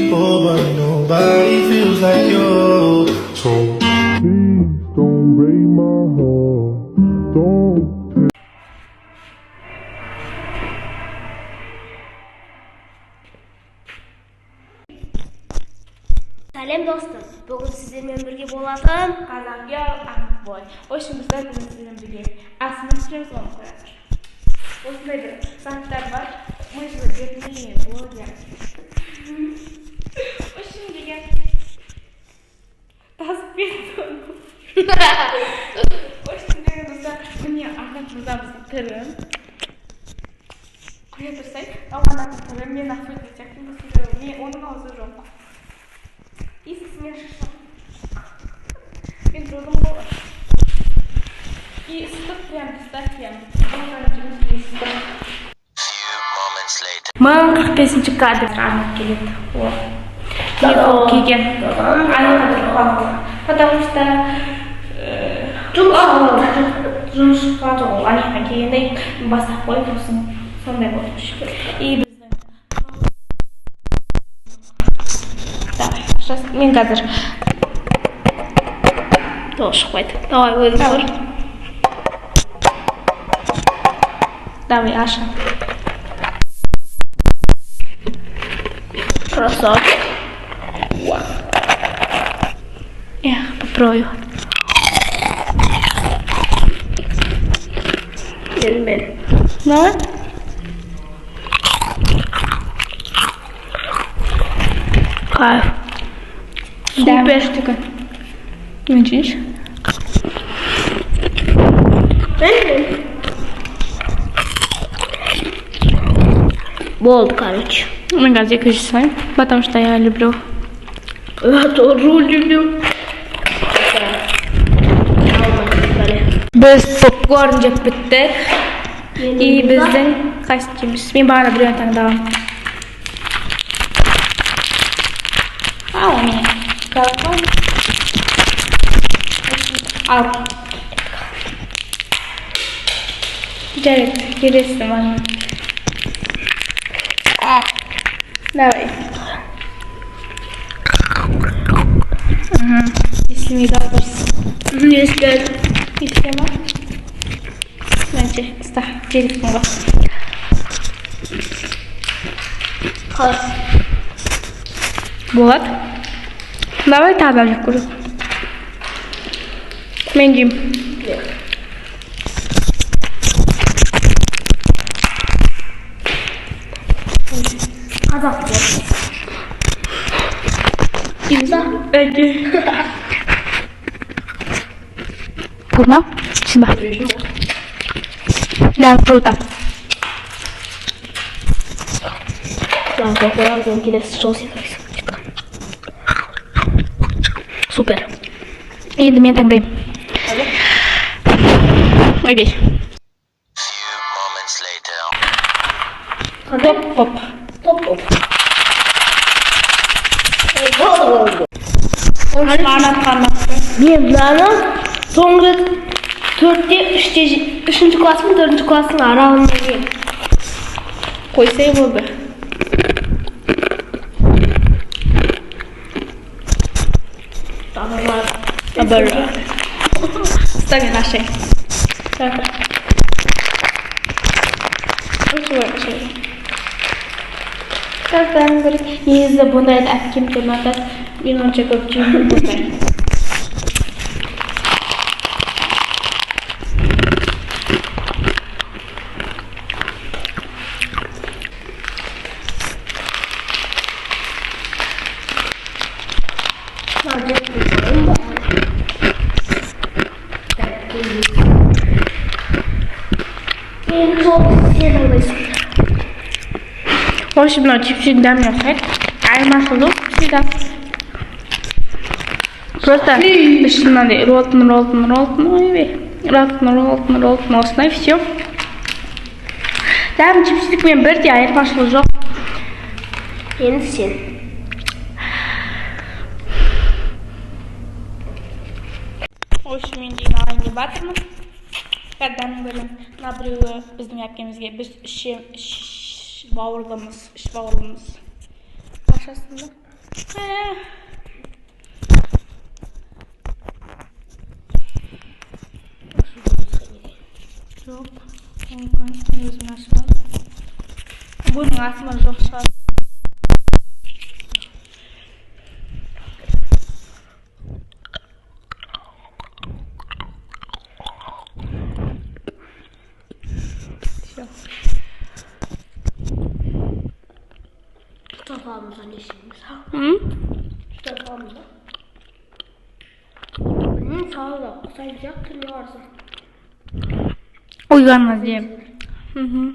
people, but nobody feels like you. So please don't break my heart. Don't. Салем достым, бүгін сіздермен бірге болатын Қазақ Антбой. Ойшымызда бүгін сіздермен бірге асының түсіреміз, оны қоятыр. Осындай бір заттар бар, мыжылы бермеген блогер. Ойшым деген тазып берді оны. Ойшым деген достар, міне ағатымыздамыздың түрін қоя тұрсай, ауғанатын түрін мен ақпет етектің бұсындыры, оның аузы жоқ. Исісімен шышып. Мен тұрдым ғой. И ыстық прям достатен. Мың 45-ші кадр анық келеді. Не ол келген. Анық тұрған. Потому что жұмыс шықпады ол. Аныққа келгенде бастап қойып тұрсын. Сондай болды. И сейчас мен қазір шықпайды. Давай өзің тұр. Давай аша. Красавчик. Я попробую. Бери. Давай. Кайф. Супер штука. Видишь? Болды, короче. Мы газик рисуем, потому что я люблю. Я тоже люблю. Біз попкорн жеп біттік. И біздің костюміміз. Мен бағана біреуін таңдағам. А у меня колокол. Ал. Жарит, келесі маған. Давай. Если не дадырсың. Если ма? Мәнше, ұста, телефонға. Қалай? Болады? Давай тағдам жеп көріп. Мен жейм. Қазақ жеп. Имза? Өте. Вкусно? Спасибо. Да, круто. Ладно, келесі жол сетірейсің. Супер. Енді мен таңдайым. Окей. Топ-топ. Топ-топ. Мен мынаны соңғы 3-ші класс пен 4-ші класстың аралығында ем. Қойсай болды. Абарра. Ставим нашей. Қаздан бір езі бұндайды әпкем дематады. Мен онша көп жүймін бұндай. В общем, ночью всегда мне сайт, а я масло всегда. Просто надо ролтон, и все. Там чипсик мен бірде айырмашылығы жоқ. Енді сен. В общем, мен дейін алайын деп батырмын. Қадданың бөлім, мына біреуі біздің әпкемізге біз бауырлымыз. Ашасың ба? Yok. Ben gözümü açmadım. Bunun asmalı yok şu an. Şu tabağımıza ne işimiz? Hı? Şu tabağımıza. Sağ ol. Sayılacaktır ne varsa. Uyganma diyeyim. Hı hı.